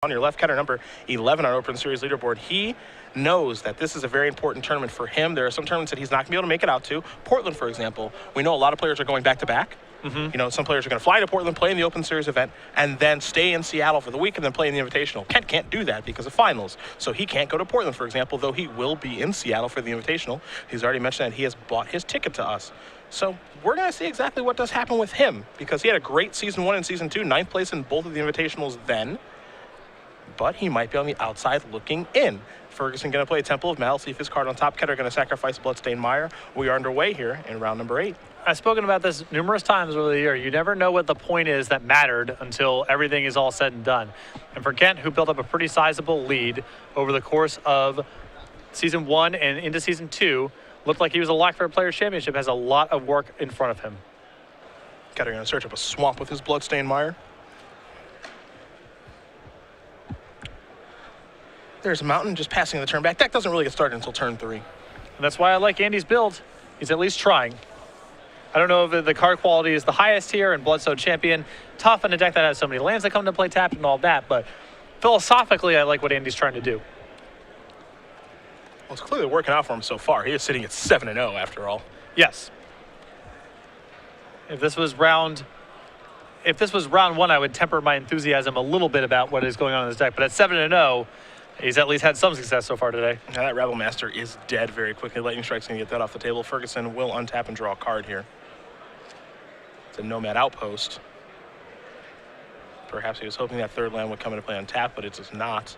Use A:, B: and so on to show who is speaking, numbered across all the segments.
A: On your left, Ketter, number 11 on Open Series leaderboard. He knows that this is a very important tournament for him. There are some tournaments that he's not going to be able to make it out to. Portland, for example, we know a lot of players are going back-to-back. You know, some players are going to fly to Portland, play in the Open Series event, and then stay in Seattle for the week and then play in the Invitational. Kent can't do that because of finals. So he can't go to Portland, for example, though he will be in Seattle for the Invitational. He's already mentioned that he has bought his ticket to us. So we're going to see exactly what does happen with him, because he had a great Season 1 and Season 2, 9th place in both of the Invitationals then. But he might be on the outside looking in. Ferguson going to play Temple of Mal, see if his card on top. Ketter going to sacrifice Bloodstained Mire. We are underway here in round number 8.
B: I've spoken about this numerous times over the year. You never know what the point is that mattered until everything is all said and done. And for Kent, who built up a pretty sizable lead over the course of Season 1 and into Season 2, looked like he was a lock for a Players' Championship, has a lot of work in front of him.
A: Ketter going to search up a swamp with his Bloodstained Mire. There's a Mountain just passing the turn back. Deck doesn't really get started until turn 3.
B: And that's why I like Andy's build. He's at least trying. I don't know if the card quality is the highest here in Bloodstone Champion. Tough in a deck that has so many lands that come to play tapped and all that, but philosophically, I like what Andy's trying to do.
A: Well, it's clearly working out for him so far. He is sitting at 7-0 after all.
B: Yes. If this was round 1, I would temper my enthusiasm a little bit about what is going on in this deck, but at 7-0, he's at least had some success so far today.
A: Now that Rebel Master is dead very quickly. Lightning Strike's going to get that off the table. Ferguson will untap and draw a card here. It's a Nomad Outpost. Perhaps he was hoping that third land would come into play untap, but it does not.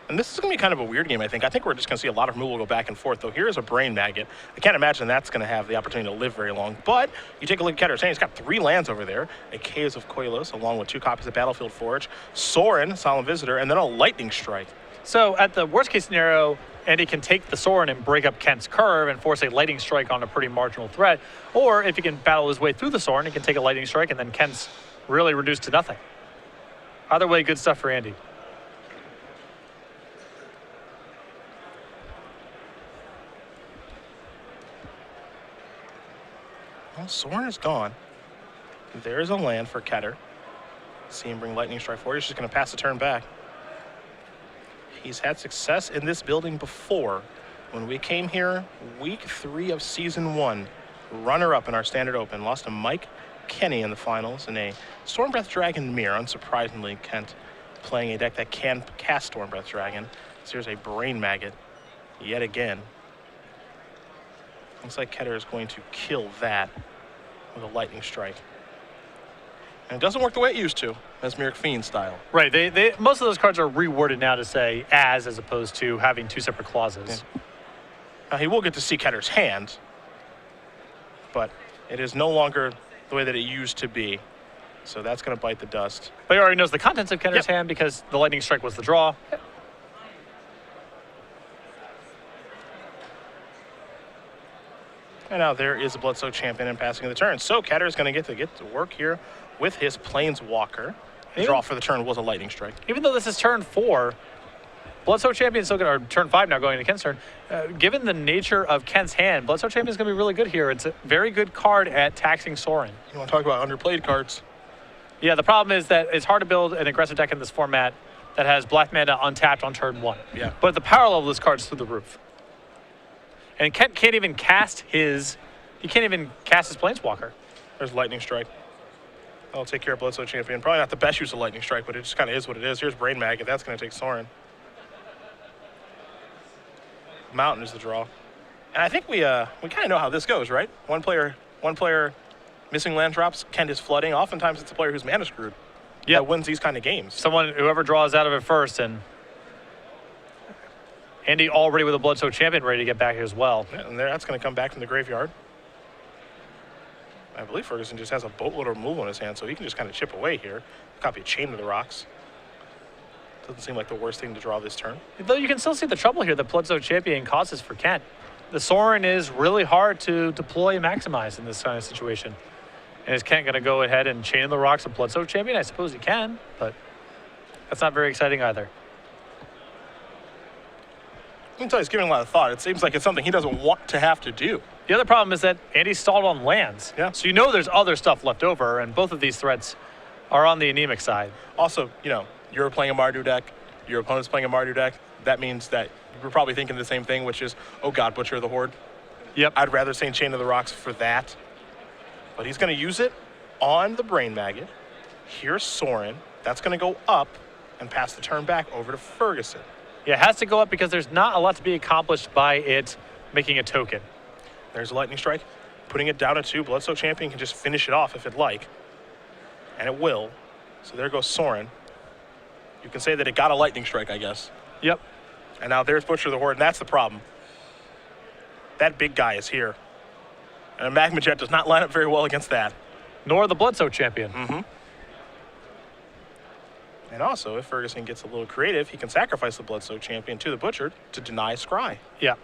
A: And this is going to be kind of a weird game, I think. I think we're just going to see a lot of removal go back and forth, though. Here is a Brain Maggot. I can't imagine that's going to have the opportunity to live very long. But you take a look at Ketter's hand. He's got 3 lands over there. A Caves of Koilos, along with 2 copies of Battlefield Forge, Sorin, Solemn Visitor, and then a Lightning Strike.
B: So at the worst-case scenario, Andy can take the Sorin and break up Kent's curve and force a Lightning Strike on a pretty marginal threat. Or if he can battle his way through the Sorin, he can take a Lightning Strike, and then Kent's really reduced to nothing. Either way, good stuff for Andy.
A: Well, Sorin is gone. There's a land for Ketter. See him bring Lightning Strike forward. He's just going to pass the turn back. He's had success in this building before. When we came here, week 3 of Season 1, runner-up in our Standard Open, lost to Mike Kenny in the finals in a Stormbreath Dragon Mirror. Unsurprisingly, Kent playing a deck that can cast Stormbreath Dragon. So here's a Brain Maggot yet again. Looks like Ketter is going to kill that with a Lightning Strike. And it doesn't work the way it used to, Mesmeric Fiend style.
B: Right. Most of those cards are reworded now to say as opposed to having 2 separate clauses.
A: Yeah. Now, he will get to see Ketter's hand, but it is no longer the way that it used to be. So that's going to bite the dust.
B: But he already knows the contents of Ketter's hand because the Lightning Strike was the draw. Yep.
A: And now there is a Bloodsoaked Champion and passing the turn. So Ketter is going to get to work here with his Planeswalker. The draw for the turn was a Lightning Strike.
B: Even though this is turn 4, Bloodsoaked Champion is still going to, or turn 5 now going into Kent's turn. Given the nature of Kent's hand, Bloodsoaked Champion is going to be really good here. It's a very good card at taxing Sorin.
A: You want to talk about underplayed cards?
B: Yeah, the problem is that it's hard to build an aggressive deck in this format that has black mana untapped on turn 1.
A: Yeah.
B: But the power level of this card is through the roof. And Kent can't even cast his Planeswalker.
A: There's Lightning Strike. I'll take care of Bloodsoaked Champion. Probably not the best use of Lightning Strike, but it just kind of is what it is. Here's Brain Maggot. That's going to take Sorin. Mountain is the draw. And I think we kind of know how this goes, right? One player missing land drops. Kent is flooding. Oftentimes it's a player who's mana screwed.
B: Yeah,
A: that wins these kind of games.
B: Whoever draws out of it first, and Andy already with a Bloodsoaked Champion ready to get back as well.
A: Yeah, and that's going to come back from the graveyard. I believe Ferguson just has a boatload of removal in his hand, so he can just kind of chip away here. Copy a Chain of the Rocks. Doesn't seem like the worst thing to draw this turn.
B: Though you can still see the trouble here that Bloodsoaked Champion causes for Kent. The Sorin is really hard to deploy and maximize in this kind of situation. And is Kent going to go ahead and Chain of the Rocks with Bloodsoaked Champion? I suppose he can, but that's not very exciting either.
A: I can tell he's giving a lot of thought. It seems like it's something he doesn't want to have to do.
B: The other problem is that Andy stalled on lands.
A: Yeah.
B: So you know there's other stuff left over, and both of these threats are on the anemic side.
A: Also, you're playing a Mardu deck, your opponent's playing a Mardu deck. That means that we're probably thinking the same thing, which is, oh God, Butcher of the Horde.
B: Yep.
A: I'd rather say Chain of the Rocks for that. But he's going to use it on the Brain Maggot. Here's Sorin. That's going to go up and pass the turn back over to Ferguson.
B: Yeah, it has to go up because there's not a lot to be accomplished by it making a token.
A: There's a Lightning Strike. Putting it down to 2. Bloodsoaked Champion can just finish it off if it'd like. And it will. So there goes Sorin. You can say that it got a Lightning Strike, I guess.
B: Yep.
A: And now there's Butcher of the Horde, and that's the problem. That big guy is here. And a Magma Jet does not line up very well against that.
B: Nor the Bloodsoaked Champion.
A: Mm-hmm. And also, if Ferguson gets a little creative, he can sacrifice the Bloodsoaked Champion to the Butcher to deny Scry.
B: Yeah.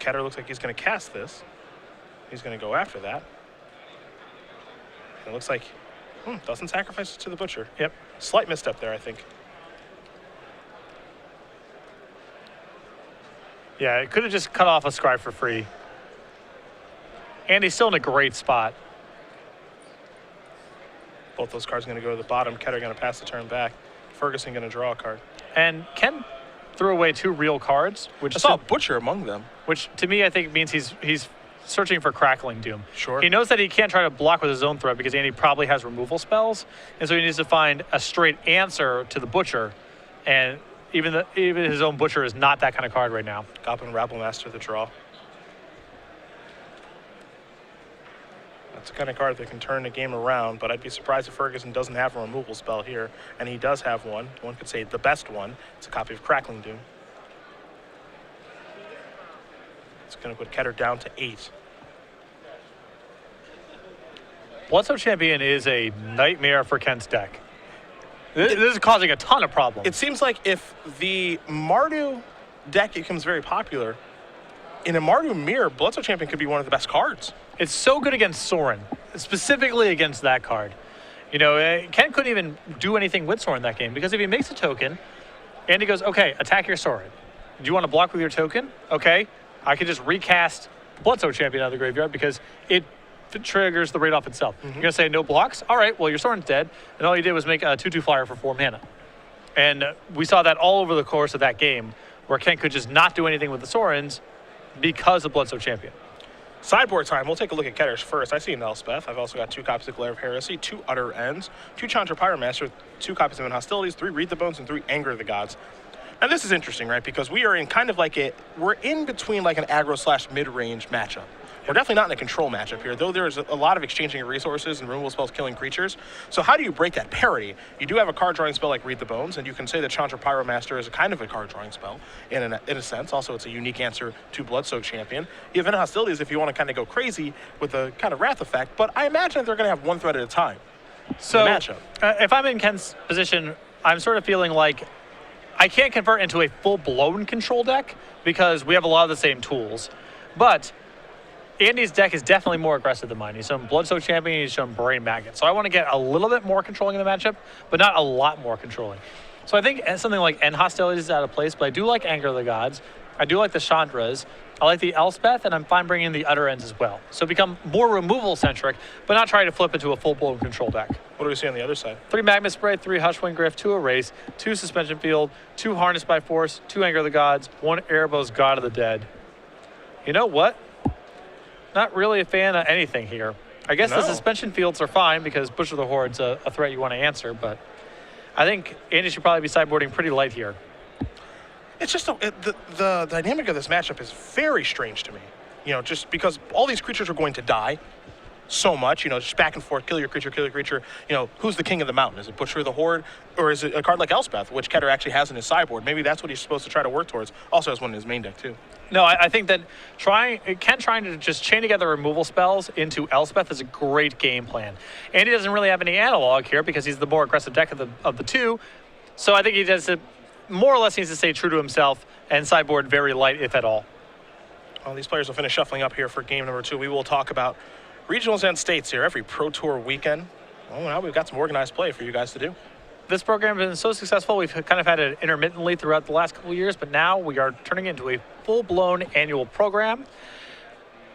A: Ketter looks like he's going to cast this. He's going to go after that. And it looks like doesn't sacrifice it to the Butcher.
B: Yep.
A: Slight misstep there, I think.
B: Yeah, it could have just cut off a Scry for free. And he's still in a great spot.
A: Both those cards are going to go to the bottom. Ketter going to pass the turn back. Ferguson going to draw a card.
B: And Ken threw away 2 real cards, which
A: I saw Butcher among them.
B: Which to me I think means he's searching for Crackling Doom.
A: Sure.
B: He knows that he can't try to block with his own threat because Andy probably has removal spells, and so he needs to find a straight answer to the Butcher, and even his own Butcher is not that kind of card right now.
A: Goblin Rabble Master the draw. That's the kind of card that can turn the game around, but I'd be surprised if Ferguson doesn't have a removal spell here, and he does have one. One could say the best one. It's a copy of Crackling Doom. It's going to put Ketter down to 8.
B: Bloodsoaked Champion is a nightmare for Ken's deck. This is causing a ton of problems.
A: It seems like if the Mardu deck becomes very popular, in a Mardu mirror, Bloodsoaked Champion could be one of the best cards.
B: It's so good against Sorin, specifically against that card. Ken couldn't even do anything with Sorin that game because if he makes a token, Andy goes, okay, attack your Sorin. Do you want to block with your token? Okay, I can just recast Bloodsoaked Champion out of the graveyard because it triggers the raid off itself. You're going to say no blocks? All right, well, your Sorin's dead, and all you did was make a 2/2 flyer for 4 mana. And we saw that all over the course of that game where Ken could just not do anything with the Sorins because of Bloodsoaked Champion.
A: Sideboard time. We'll take a look at Ketter's first. I see an Elspeth. I've also got 2 copies of Glare of Heresy, 2 Utter Ends, 2 Chandra Pyromancer, 2 copies of Hostilities, 3 Read the Bones, and 3 Anger of the Gods. Now this is interesting, right? Because we are in kind of like we're in between like an aggro / mid-range matchup. We're definitely not in a control matchup here, though there's a lot of exchanging of resources and removal spells killing creatures. So how do you break that parity? You do have a card drawing spell like Read the Bones, and you can say that Chandra Pyromaster is a kind of a card drawing spell in a sense. Also, it's a unique answer to Bloodsoaked Champion. You have Hostilities if you want to kind of go crazy with the kind of Wrath effect, but I imagine that they're going to have 1 threat at a time.
B: So
A: in the matchup.
B: If I'm in Ken's position, I'm sort of feeling like I can't convert into a full-blown control deck because we have a lot of the same tools. But Andy's deck is definitely more aggressive than mine. He's shown Bloodsoaked Champion, he's shown Brain Maggot. So I want to get a little bit more controlling in the matchup, but not a lot more controlling. So I think something like End Hostilities is out of place, but I do like Anger of the Gods. I do like the Chandras. I like the Elspeth, and I'm fine bringing the Utter Ends as well. So become more removal-centric, but not trying to flip into a full-blown control deck.
A: What do we see on the other side?
B: 3 Magma Spray, 3 Hushwing Griff, 2 Erase, 2 Suspension Field, 2 Harness by Force, 2 Anger of the Gods, 1 Erebos God of the Dead. You know what? Not really a fan of anything here. I guess the suspension fields are fine because Butcher of the Horde's a threat you want to answer, but I think Andy should probably be sideboarding pretty light here.
A: It's just the dynamic of this matchup is very strange to me. Just because all these creatures are going to die so much, just back and forth, kill your creature, kill your creature. Who's the king of the mountain? Is it Butcher of the Horde, or is it a card like Elspeth, which Ketter actually has in his sideboard? Maybe that's what he's supposed to try to work towards. Also has one in his main deck, too.
B: No, I think that trying to just chain together removal spells into Elspeth is a great game plan. Andy doesn't really have any analog here because he's the more aggressive deck of the two. So I think he does more or less needs to stay true to himself and sideboard very light, if at all.
A: Well, these players will finish shuffling up here for game number 2. We will talk about regionals and states here every Pro Tour weekend. Well, now we've got some organized play for you guys to do.
B: This program has been so successful, we've kind of had it intermittently throughout the last couple of years, but now we are turning it into a full-blown annual program.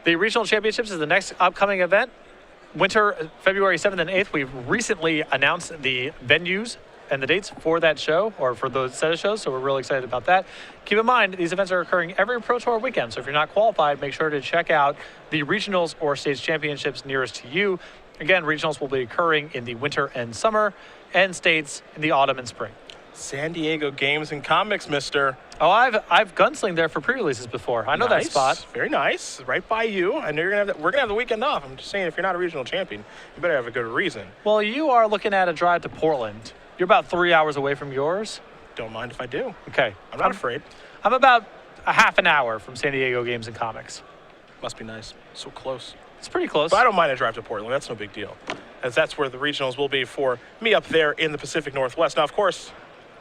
B: The regional championships is the next upcoming event. Winter, February 7th and 8th. We've recently announced the venues and the dates for that show, or for those set of shows, so we're really excited about that. Keep in mind, these events are occurring every Pro Tour weekend, so if you're not qualified, make sure to check out the regionals or states championships nearest to you. Again, regionals will be occurring in the winter and summer, and states in the autumn and spring.
A: San Diego Games and Comics, mister.
B: Oh, I've gunslinged there for pre-releases before. I know that spot.
A: Very nice. Right by you. I know you're gonna have we're gonna have the weekend off. I'm just saying, if you're not a regional champion, you better have a good reason.
B: Well, you are looking at a drive to Portland. You're about 3 hours away from yours.
A: Don't mind if I do.
B: Okay.
A: I'm not afraid.
B: I'm about a half an hour from San Diego Games and Comics.
A: Must be nice. So close.
B: It's pretty close.
A: But I don't mind a drive to Portland. That's no big deal, as that's where the regionals will be for me up there in the Pacific Northwest. Now, of course,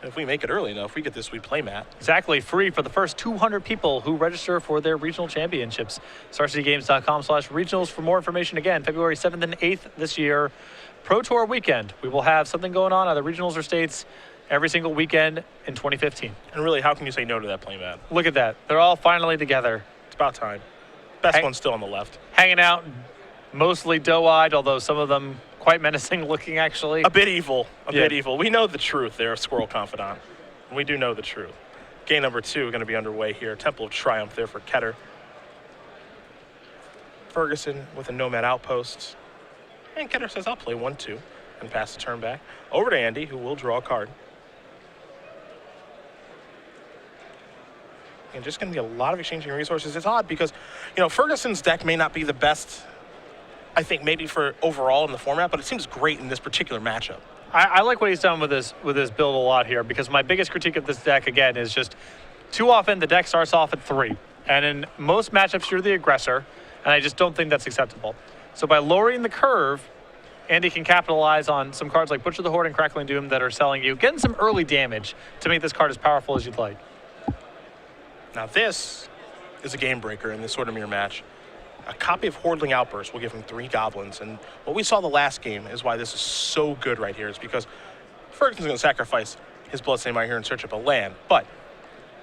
A: if we make it early enough, we get this sweet playmat.
B: Exactly, free for the first 200 people who register for their regional championships. StarCityGames.com/regionals for more information. Again, February 7th and 8th this year, Pro Tour weekend. We will have something going on either regionals or states every single weekend in 2015.
A: And really, how can you say no to that playmat?
B: Look at that. They're all finally together.
A: It's about time. Best one's still on the left.
B: Hanging out, mostly doe-eyed, although some of them quite menacing looking, actually.
A: A bit evil. A bit evil. We know the truth there, Squirrel Confidant. We do know the truth. Game number 2 going to be underway here. Temple of Triumph there for Ketter. Ferguson with a Nomad Outpost. And Ketter says, I'll play 1-2 and pass the turn back. Over to Andy, who will draw a card. And just going to be a lot of exchanging resources. It's odd because, you know, Ferguson's deck may not be the best, I think, maybe for overall in the format, but it seems great in this particular matchup.
B: I like what he's done with this build a lot here, because my biggest critique of this deck, again, is just too often the deck starts off at 3. And in most matchups, you're the aggressor, and I just don't think that's acceptable. So by lowering the curve, Andy can capitalize on some cards like Butcher the Horde and Crackling Doom that are selling you, getting some early damage to make this card as powerful as you'd like.
A: Now this is a game breaker in this sort of mirror match. A copy of Hordling Outburst will give him 3 goblins, and what we saw the last game is why this is so good right here. Is because Ferguson's going to sacrifice his Bloodstained Mire here in search of a land, but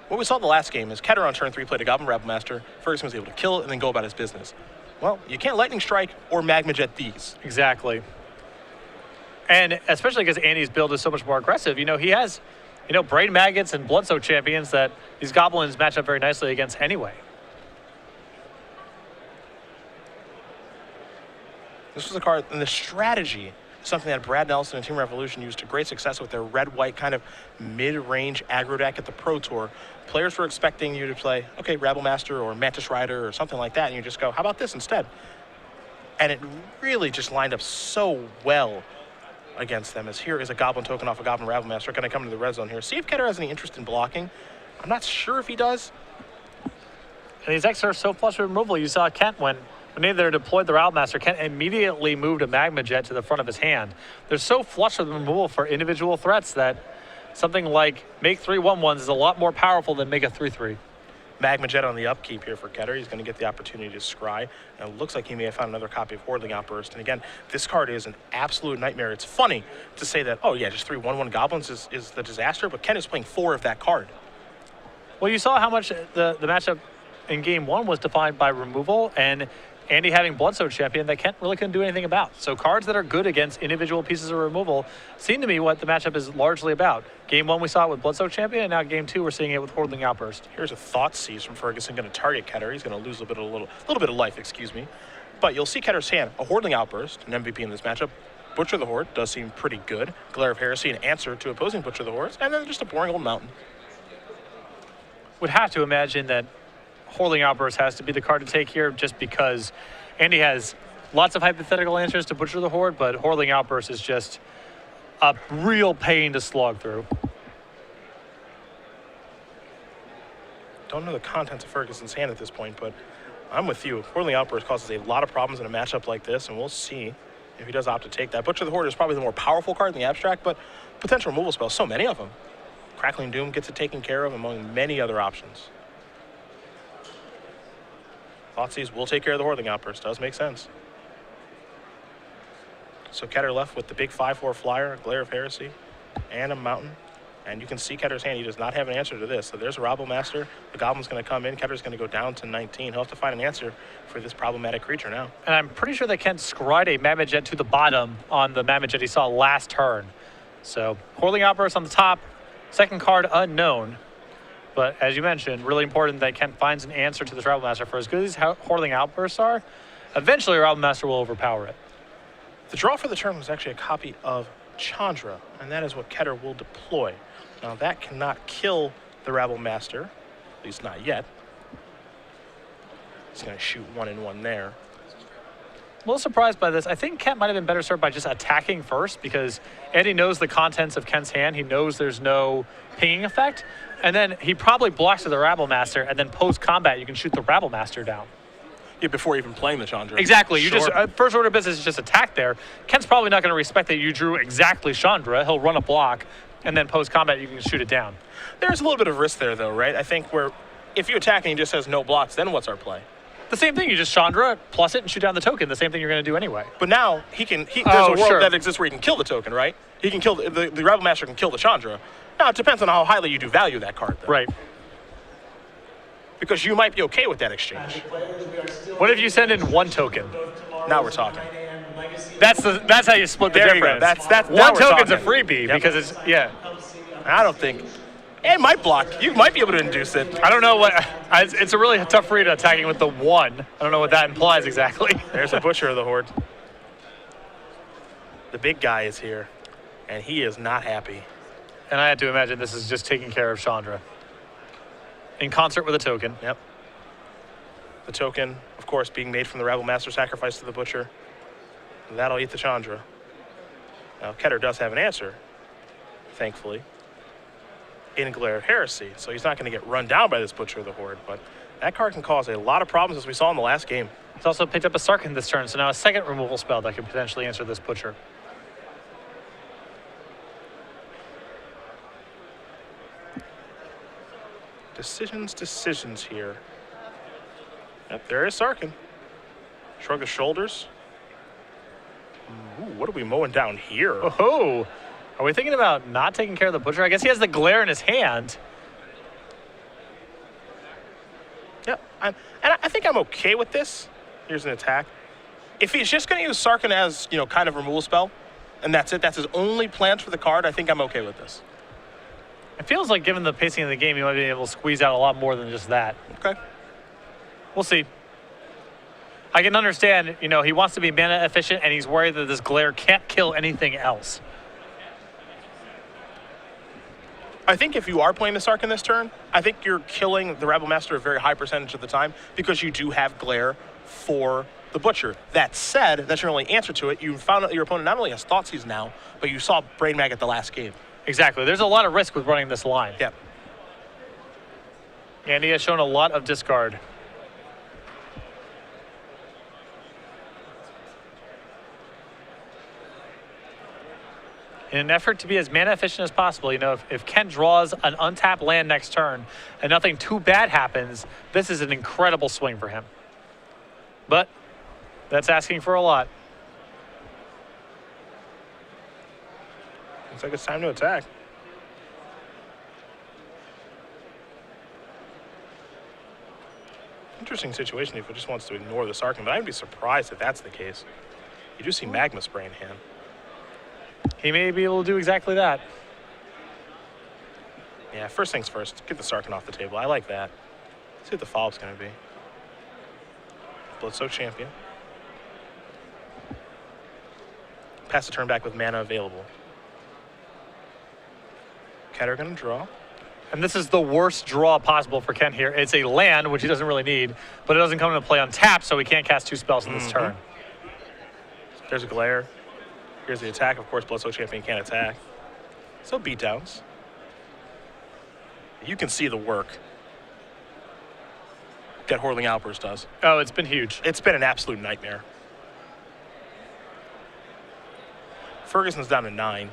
A: what we saw the last game is Ketter on turn 3 played a Goblin Rabble Master. Ferguson was able to kill it and then go about his business. Well, you can't Lightning Strike or Magma Jet these.
B: Exactly. And especially because Andy's build is so much more aggressive. You know, he has, Brain Maggots and Bloodsoak champions that these goblins match up very nicely against anyway.
A: This was a card, and the strategy, something that Brad Nelson and Team Revolution used to great success with their red-white kind of mid-range aggro deck at the Pro Tour. Players were expecting you to play, okay, Rabble Master or Mantis Rider or something like that, and you just go, how about this instead? And it really just lined up so well against them, as here is a Goblin token off a Goblin Rabble Master going to come to the red zone here. See if Ketter has any interest in blocking. I'm not sure if he does.
B: And these decks are so flush with removal. You saw Kent when they deployed the Rabble Master, Kent immediately moved a Magma Jet to the front of his hand. They're so flush with removal for individual threats that something like make 3 1/1s is a lot more powerful than make a 3/3.
A: Magma Jet on the upkeep here for Ketter. He's going to get the opportunity to scry. And it looks like he may have found another copy of Hordling Outburst. And again, this card is an absolute nightmare. It's funny to say that, oh yeah, just 3 1/1 goblins is the disaster, but Ken is playing 4 of that card.
B: Well, you saw how much the matchup in game 1 was defined by removal, and Andy having Bloodsoak champion that Kent really couldn't do anything about. So cards that are good against individual pieces of removal seem to me what the matchup is largely about. Game 1 we saw it with Bloodsoak champion, and now game 2 we're seeing it with Hordling Outburst.
A: Here's a Thought Seize from Ferguson, going to target Ketter. He's going to lose a little bit of life, excuse me. But you'll see Ketter's hand, a Hordling Outburst, an MVP in this matchup. Butcher the Horde does seem pretty good. Glare of Heresy, an answer to opposing Butcher the Hordes, and then just a boring old mountain.
B: Would have to imagine that Hordling Outburst has to be the card to take here, just because Andy has lots of hypothetical answers to Butcher the Horde, but Hordling Outburst is just a real pain to slog through.
A: Don't know the contents of Ferguson's hand at this point, but I'm with you. Hordling Outburst causes a lot of problems in a matchup like this, and we'll see if he does opt to take that. Butcher the Horde is probably the more powerful card in the abstract, but potential removal spells, so many of them. Crackling Doom gets it taken care of among many other options. Thoughtseize will take care of the Hordling Outburst. Does make sense. So Ketter left with the big 5/4 flyer, a Glare of Heresy, and a mountain. And you can see Ketter's hand. He does not have an answer to this. So there's a Rabble Master. The Goblin's going to come in. Ketter's going to go down to 19. He'll have to find an answer for this problematic creature now.
B: And I'm pretty sure they can't scryed a Mammoth Jet to the bottom on the Mammoth Jet he saw last turn. So Whirling Outburst on the top. Second card, unknown. But as you mentioned, really important that Kent finds an answer to this Rabble Master. For as good as Whirling Outbursts are, eventually Rabble Master will overpower it.
A: The draw for the turn was actually a copy of Chandra, and that is what Ketter will deploy. Now that cannot kill the Rabble Master, at least not yet. He's going to shoot 1 and 1 there.
B: A little surprised by this. I think Kent might have been better served by just attacking first because Andy knows the contents of Kent's hand. He knows there's no pinging effect. And then he probably blocks to the Rabble Master, and then post-combat you can shoot the Rabble Master down.
A: Yeah, before even playing the Chandra.
B: Exactly. You
A: Sure.
B: just first order of business is just attack there. Kent's probably not going to respect that you drew exactly Chandra. He'll run a block, and then post-combat you can shoot it down.
A: There's a little bit of risk there, though, right? I think where if you attack and he just has no blocks, then what's our play?
B: The same thing. You just Chandra, plus it, and shoot down the token. The same thing you're going to do anyway.
A: But now there's a world
B: sure.
A: that exists where he can kill the token, right? He can kill the Rabble Master can kill the Chandra. Now it depends on how highly you do value that card, though.
B: Right.
A: Because you might be okay with that exchange.
B: What if you send in 1 token?
A: Now we're talking.
B: That's how you split the
A: There you
B: difference.
A: go. That's now
B: one
A: we're
B: token's
A: talking.
B: a freebie
A: Yep.
B: because it's
A: I don't think it might block. You might be able to induce it.
B: I don't know what. It's a really tough read attacking with the 1. I don't know what that implies exactly.
A: There's a Butcher of the Horde. The big guy is here, and he is not happy.
B: And I had to imagine this is just taking care of Chandra. In concert with a token.
A: Yep. The token, of course, being made from the Rabble Master sacrifice to the Butcher. That'll eat the Chandra. Now, Ketter does have an answer, thankfully, in Glare of Heresy. So he's not going to get run down by this Butcher of the Horde, but that card can cause a lot of problems, as we saw in the last game.
B: He's also picked up a Sarkhan this turn, so now a second removal spell that could potentially answer this Butcher.
A: Decisions here. Yep, there is Sarkhan. Shrug his shoulders. Ooh, what are we mowing down here?
B: Oh, are we thinking about not taking care of the Butcher? I guess he has the Glare in his hand.
A: Yep, I think I'm okay with this. Here's an attack. If he's just going to use Sarkhan as, kind of removal spell, and that's it, that's his only plans for the card, I think I'm okay with this.
B: It feels like, given the pacing of the game, you might be able to squeeze out a lot more than just that.
A: Okay.
B: We'll see. I can understand, he wants to be mana efficient, and he's worried that this Glare can't kill anything else.
A: I think if you are playing the Sarkhan this turn, I think you're killing the Rabble Master a very high percentage of the time because you do have Glare for the Butcher. That said, that's your only answer to it. You found out your opponent not only has Thoughtseize now, but you saw Brain Mag at the last game.
B: Exactly. There's a lot of risk with running this line.
A: Yep.
B: And he has shown a lot of discard. In an effort to be as mana efficient as possible, if Ken draws an untapped land next turn and nothing too bad happens, this is an incredible swing for him. But that's asking for a lot.
A: Looks like it's time to attack. Interesting situation if he just wants to ignore the Sarkhan, but I'd be surprised if that's the case. You do see Magma Spray in hand.
B: He may be able to do exactly that.
A: Yeah, first things first, get the Sarkhan off the table. I like that. Let's see what the follow-up's going to be. Bloodsoak Champion. Pass the turn back with mana available. Ketter going to draw.
B: And this is the worst draw possible for Ken here. It's a land, which he doesn't really need, but it doesn't come into play on tap, so he can't cast 2 spells in this turn.
A: There's a Glare. Here's the attack. Of course, Bloodsoak Champion can't attack. So beatdowns. You can see the work that Whirling Outburst does.
B: Oh, it's been huge.
A: It's been an absolute nightmare. Ferguson's down to 9.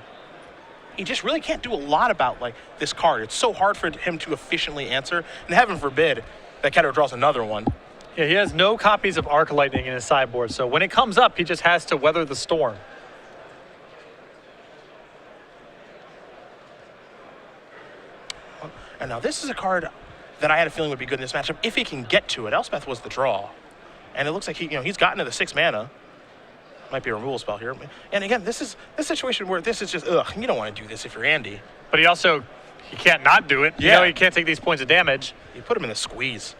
A: He just really can't do a lot about this card. It's so hard for him to efficiently answer. And heaven forbid that Ketter draws another one.
B: Yeah, he has no copies of Arc Lightning in his sideboard, so when it comes up, he just has to weather the storm.
A: And now this is a card that I had a feeling would be good in this matchup if he can get to it. Elspeth was the draw. And it looks like he's gotten to the 6 mana. Might be a removal spell here. And again, this is a situation where this is just, you don't want to do this if you're Andy.
B: But he can't not do it.
A: Yeah.
B: He can't take these points of damage.
A: You put him in the squeeze.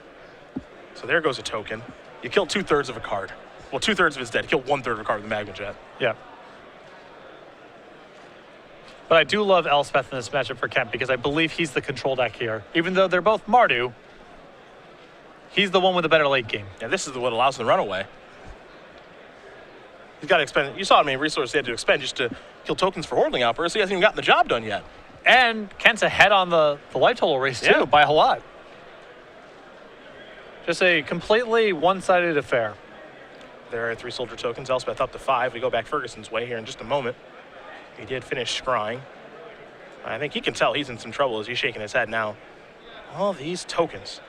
A: So there goes a token. You kill 2/3 of a card. Well, 2/3 of his dead. You kill 1/3 of a card with the Magma Jet.
B: Yeah. But I do love Elspeth in this matchup for Kent because I believe he's the control deck here. Even though they're both Mardu, he's the one with the better late game.
A: Yeah, this is what allows him to run away. He's got to expend. You saw how many resources he had to expend just to kill tokens for Hordeling Outbursts. He hasn't even gotten the job done yet.
B: And Kent's ahead on the life total race, too,
A: Yeah.
B: by a lot. Just a completely one-sided affair.
A: There are 3 soldier tokens. Elspeth up to 5. We go back Ferguson's way here in just a moment. He did finish scrying. I think he can tell he's in some trouble as he's shaking his head now. All these tokens.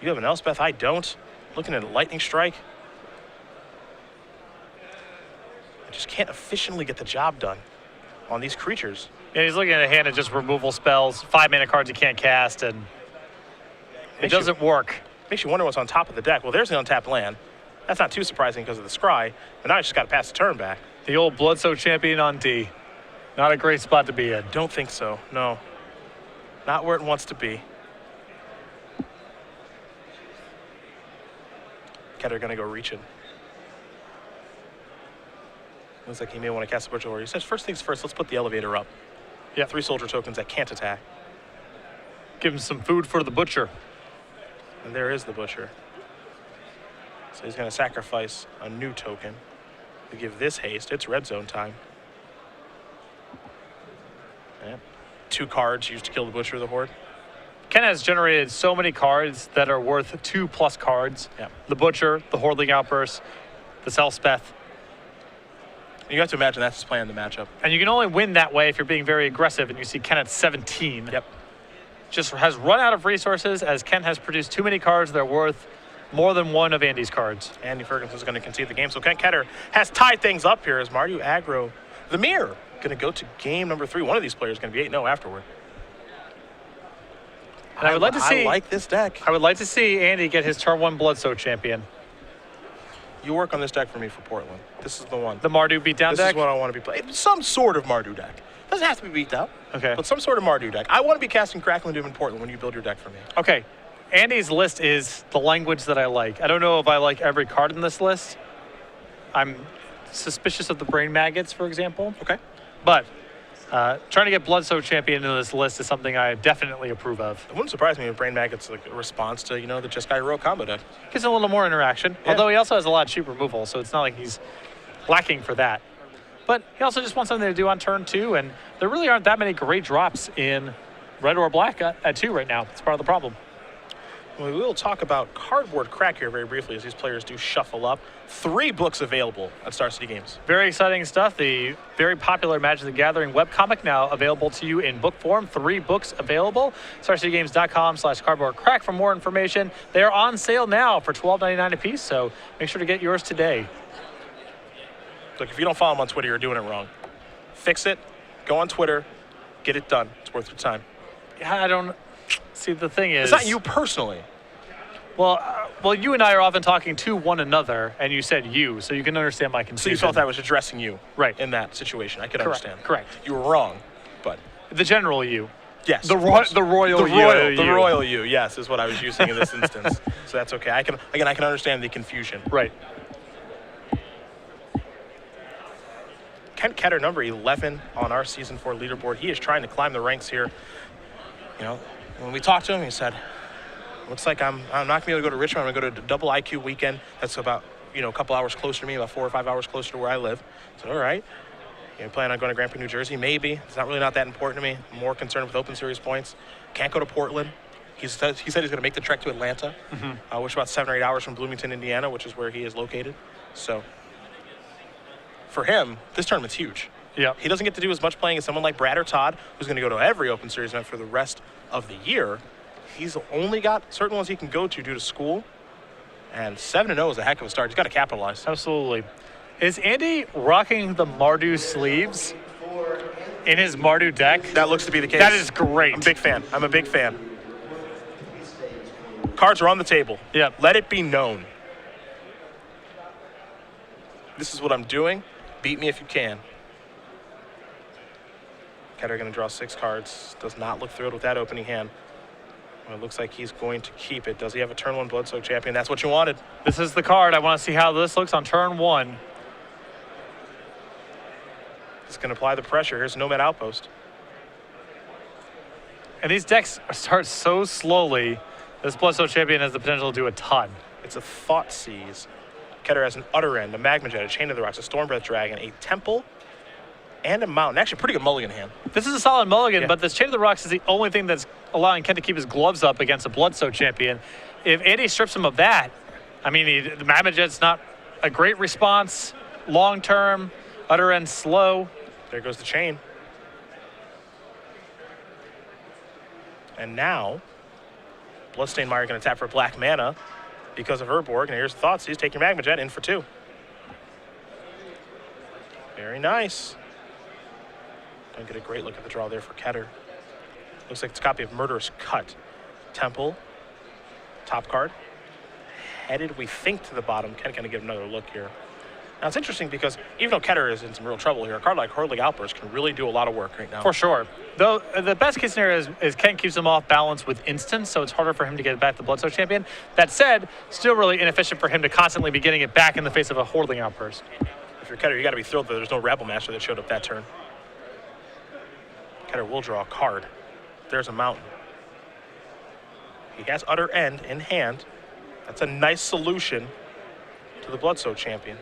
A: You have an Elspeth, I don't. Looking at a lightning strike. I just can't efficiently get the job done on these creatures.
B: Yeah, he's looking at a hand of just removal spells, 5-mana cards he can't cast, and it doesn't work.
A: Makes you wonder what's on top of the deck. Well, there's the untapped land. That's not too surprising because of the scry, but now I just got to pass the turn back.
B: The old Bloodsoul champion on D. Not a great spot to be in.
A: Don't think so, no. Not where it wants to be. Ketter gonna go reaching. Looks like he may want to cast a Butcher Warrior. He says, first things first, let's put the elevator up.
B: Yeah.
A: 3 soldier tokens that can't attack.
B: Give him some food for the butcher.
A: And there is the Butcher. So he's gonna sacrifice a new token to give this haste. It's red zone time. Yep. 2 cards used to kill the Butcher of the Horde.
B: Ken has generated so many cards that are worth 2+ cards.
A: Yep.
B: The Butcher, the Hordeling Outburst, the Elspeth.
A: You have to imagine that's his plan in the matchup.
B: And you can only win that way if you're being very aggressive, and you see Ken at 17.
A: Yep.
B: Just has run out of resources as Ken has produced too many cards that are worth more than one of Andy's cards.
A: Andy Ferguson is going to concede the game. So Kent Ketter has tied things up here as Mardu aggro the mirror. Going to go to game number 3. One of these players is going to be 8-0 afterward.
B: And I would like to see.
A: I like this deck.
B: I would like to see Andy get his turn 1 Bloodsoul champion.
A: You work on this deck for me for Portland. This is the one.
B: The Mardu beatdown
A: This
B: deck?
A: is what I want to be playing. Some sort of Mardu deck. Doesn't have to be beat up.
B: Okay.
A: But some sort of Mardu deck. I want to be casting Crackling Doom in Portland when you build your deck for me.
B: Okay. Andy's list is the language that I like. I don't know if I like every card in this list. I'm suspicious of the Brain Maggots, for example.
A: Okay.
B: But trying to get Bloodsoul champion into this list is something I definitely approve of.
A: It wouldn't surprise me if Brain Maggot's like a response to, the Jeskai Heroic combo deck.
B: Gives a little more interaction,
A: Yeah.
B: although he also has a lot of cheap removal, so it's not like he's lacking for that. But he also just wants something to do on turn 2, and there really aren't that many great drops in red or black at 2 right now. It's part of the problem.
A: We will talk about Cardboard Crack here very briefly as these players do shuffle up. 3 books available at Star City Games.
B: Very exciting stuff. The very popular Magic the Gathering webcomic now available to you in book form. 3 books available. StarCityGames.com/cardboardcrack for more information. They are on sale now for $12.99 a piece, so make sure to get yours today.
A: Look, if you don't follow them on Twitter, you're doing it wrong. Fix it. Go on Twitter. Get it done. It's worth your time.
B: Yeah, I don't see. The thing is,
A: It's not you personally.
B: Well, you and I are often talking to one another, and you said you, so you can understand my
A: So
B: confusion.
A: you felt I was addressing you
B: Right.
A: in that situation. I could
B: Correct,
A: understand.
B: correct.
A: You were wrong, but
B: The general you.
A: yes.
B: The
A: of course.
B: royal
A: the
B: you.
A: royal, the
B: you.
A: royal you, yes, is what I was using in this instance. So that's okay. I can understand the confusion.
B: Right.
A: Kent Ketter, number 11 on our Season 4 leaderboard. He is trying to climb the ranks here. When we talked to him, he said, looks like I'm not going to be able to go to Richmond. I'm going to go to double IQ weekend. That's about, a couple hours closer to me, about 4 or 5 hours closer to where I live. So, all right. You plan on going to Grand Prix, New Jersey? Maybe. It's not that important to me. I'm more concerned with Open Series points. Can't go to Portland. He said he's going to make the trek to Atlanta, which is about 7 or 8 hours from Bloomington, Indiana, which is where he is located. So, for him, this tournament's huge.
B: Yeah.
A: He doesn't get to do as much playing as someone like Brad or Todd, who's going to go to every Open Series event for the rest of the year. He's only got certain ones he can go to due to school. And 7-0 is a heck of a start. He's got to capitalize.
B: Absolutely. Is Andy rocking the Mardu sleeves in his Mardu deck?
A: That looks to be the case.
B: That is great.
A: I'm a big fan. Cards are on the table.
B: Yep.
A: Let it be known. This is what I'm doing. Beat me if you can. Ketter going to draw 6 cards. Does not look thrilled with that opening hand. Well, it looks like he's going to keep it. Does he have a turn 1 Bloodsoaked Champion? That's what you wanted.
B: This is the card. I want to see how this looks on turn 1.
A: He's going to apply the pressure. Here's Nomad Outpost.
B: And these decks start so slowly. This Bloodsoaked Champion has the potential to do a ton.
A: It's a Thought Seize. Ketter has an Utter End, a Magma Jet, a Chain of the Rocks, a Stormbreath Dragon, a Temple, and a Mountain. Actually, a pretty good mulligan hand.
B: This is a solid mulligan,
A: Yeah.
B: but this Chain of the Rocks is the only thing that's allowing Ken to keep his gloves up against a Bloodsoaked Champion. If Andy strips him of that, I mean, the Magma Jet's not a great response. Long term, Utter End slow.
A: There goes the Chain. And now, Bloodstained Mire going to tap for black mana because of Urborg. And here's Thoughts. He's taking Magma Jet in for 2. Very nice. Don't get a great look at the draw there for Ketter. Looks like it's a copy of Murderous Cut. Temple. Top card. Headed, we think, to the bottom. Ken going to give another look here. Now, it's interesting because even though Ketter is in some real trouble here, a card like Hurling Outburst can really do a lot of work right now.
B: For sure. Though the best case scenario is Ken keeps him off balance with instants, so it's harder for him to get back the Bloodsoaked Champion. That said, still really inefficient for him to constantly be getting it back in the face of a Hurling Outburst.
A: If you're Ketter, you got to be thrilled that there's no Rabble Master that showed up that turn. Ketter will draw a card. There's a Mountain. He has Utter End in hand. That's a nice solution to the Bloodsoaked Champion.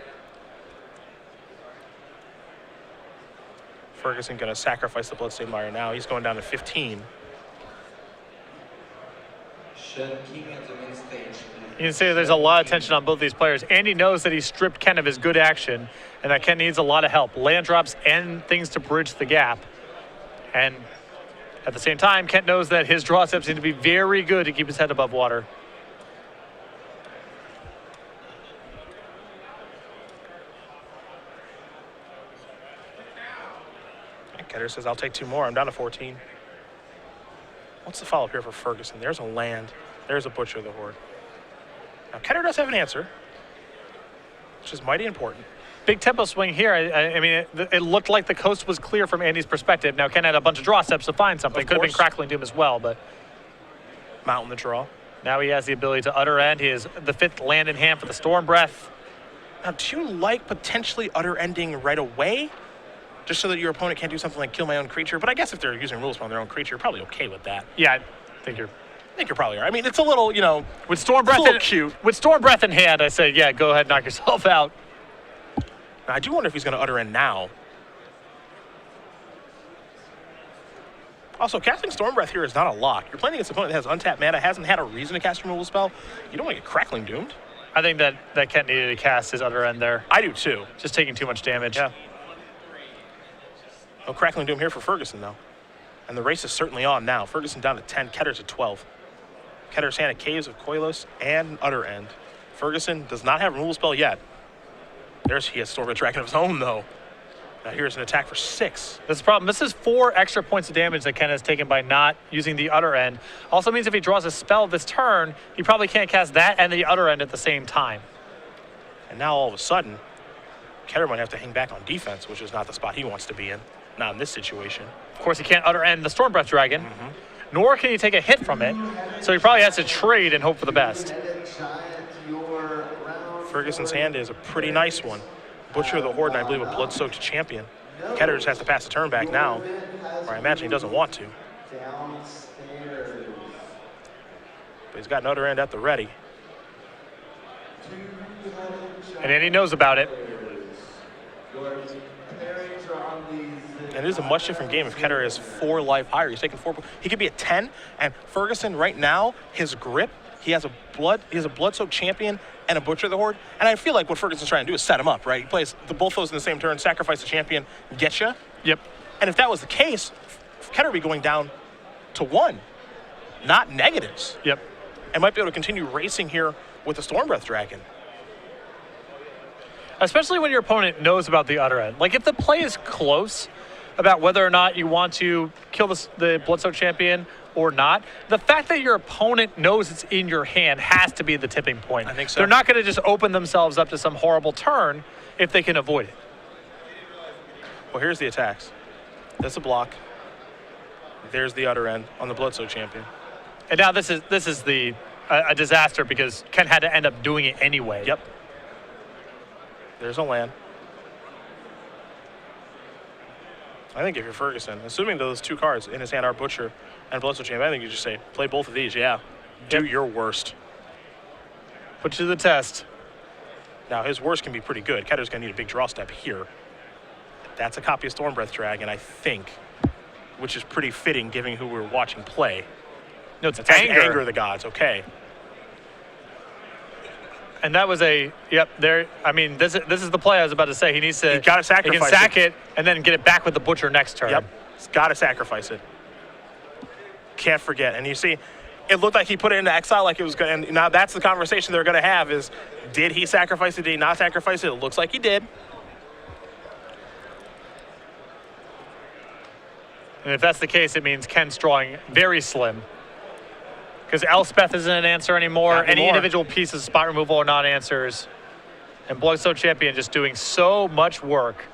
A: Ferguson going to sacrifice the Bloodstained Mire now. He's going down to 15.
C: You
B: You can see there's a lot of tension on both these players. Andy knows that he stripped Ken of his good action and that Ken needs a lot of help. Land drops and things to bridge the gap. And at the same time, Kent knows that his draw steps need to be very good to keep his head above water.
A: Ketter says, I'll take 2 more. I'm down to 14. What's the follow-up here for Ferguson? There's a land. There's a Butcher of the Horde. Now, Ketter does have an answer, which is mighty important.
B: Big tempo swing here. I mean, it looked like the coast was clear from Andy's perspective. Now, Ken had a bunch of draw steps to find something. Could have been Crackling Doom as well, but
A: Mountain the draw.
B: now he has the ability to Utter End. He has the 5th land in hand for the Storm Breath.
A: Now, do you like potentially Utter Ending right away? Just so that your opponent can't do something like kill my own creature? But I guess if they're using rules on their own creature, you're probably okay with that.
B: Yeah, I think you're
A: probably are. I mean, it's a little, you know,
B: with Storm Breath.
A: It's a little cute.
B: With Storm Breath in hand, I say, yeah, go ahead, knock yourself out.
A: Now, I do wonder if he's going to Utter End now. Also, casting Storm Breath here is not a lock. You're playing against an opponent that has untapped mana, hasn't had a reason to cast a removal spell. You don't want to get Crackling Doomed.
B: I think that Kent needed to cast his Utter End there.
A: I do too.
B: Just taking too much damage.
A: Yeah. No Crackling Doom here for Ferguson, though. And the race is certainly on now. Ferguson down to 10, Ketter's at 12. Ketter's hand at Caves of Koilos and an Utter End. Ferguson does not have a removal spell yet. He has Stormbreath Dragon of his own, though. Now here's an attack for 6.
B: That's the problem. This is 4 extra points of damage that Ken has taken by not using the Utter End. Also means if he draws a spell this turn, he probably can't cast that and the Utter End at the same time.
A: And now all of a sudden, Ketter might have to hang back on defense, which is not the spot he wants to be in. Not in this situation.
B: Of course, he can't Utter End the Stormbreath Dragon, nor can he take a hit from it. So he probably has to trade and hope for the best.
A: Ferguson's hand is a pretty nice one. Butcher of the Horde, and I believe a Blood-Soaked Champion. Ketter just has to pass the turn back now, or I imagine he doesn't want to. But he's got an Utter End at the ready.
B: And Andy knows about it.
A: And it is a much different game if Ketter is 4 life higher. He's taking 4. He could be at 10. And Ferguson right now, his grip, he has a Blood-Soaked Champion and a Butcher of the Horde. And I feel like what Ferguson's trying to do is set him up, right? He plays both those in the same turn, sacrifice the champion, get you.
B: Yep.
A: And if that was the case, Ketter would be going down to 1, not negatives.
B: Yep.
A: And might be able to continue racing here with the Stormbreath Dragon.
B: Especially when your opponent knows about the Utter End. Like if the play is close about whether or not you want to kill the Bloodsoaked Champion or not, the fact that your opponent knows it's in your hand has to be the tipping point.
A: I think so.
B: They're not going to just open themselves up to some horrible turn if they can avoid it.
A: Well, here's the attacks. That's a block. There's the other end on the Bloodsoaked Champion.
B: And now this is a disaster because Ken had to end up doing it anyway.
A: Yep. There's a land. I think if you're Ferguson, assuming those two cards in his hand are Butcher and Bloodsoaked Champion, I think you just say, play both of these, yeah. Do your worst.
B: Put you to the test.
A: Now, his worst can be pretty good. Ketter's going to need a big draw step here. That's a copy of Stormbreath Dragon, I think, which is pretty fitting given who we're watching play.
B: No, it's
A: anger.
B: anger.
A: Of the gods, okay.
B: And that was there. I mean, this is the play I was about to say. He needs to.
A: He's got to sacrifice
B: He can sack it and then get it back with the Butcher next turn.
A: Yep, he's got to sacrifice it. Can't forget. And you see, it looked like he put it into exile like it was going to. Now that's the conversation they're going to have is, did he sacrifice it? Did he not sacrifice it? It looks like he did.
B: And if that's the case, it means Ken's drawing very slim. Because Elspeth isn't an answer anymore. Any individual piece of spot removal are not answers. And Bloodsoaked Champion just doing so much work.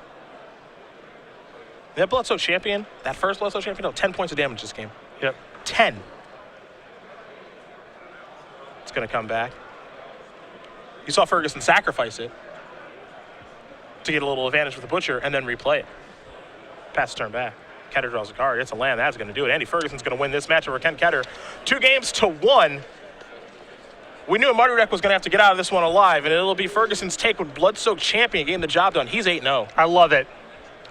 A: That Bloodsoaked Champion, that first Bloodsoaked Champion, 10 points of damage this game.
B: Yep.
A: 10. It's going to come back. You saw Ferguson sacrifice it to get a little advantage with the Butcher and then replay it. Pass the turn back. Ketter draws a card. It's a land. That's going to do it. Andy Ferguson's going to win this match over Ken Ketter. 2-1. We knew Marty Rec was going to have to get out of this one alive, and it'll be Ferguson's take with Bloodsoaked Champion getting the job done. He's 8-0.
B: I love it.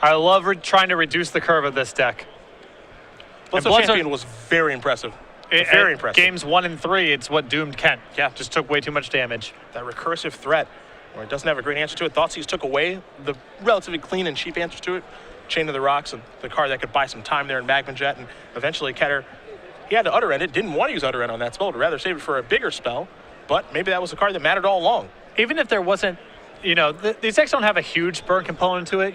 B: I love trying to reduce the curve of this deck.
A: Bloodsoaked Champion was very impressive. Very impressive.
B: Games 1 and 3, it's what doomed Kent.
A: Yeah.
B: Just took way too much damage.
A: That recursive threat, where it doesn't have a great answer to it. Thoughtseize took away the relatively clean and cheap answer to it. Chain of the Rocks and the card that could buy some time there in Magma Jet, and eventually Ketter, he had to Utter End it, didn't want to use Utter End on that spell, would rather save it for a bigger spell, but maybe that was a card that mattered all along.
B: Even if there wasn't, these decks don't have a huge burn component to it.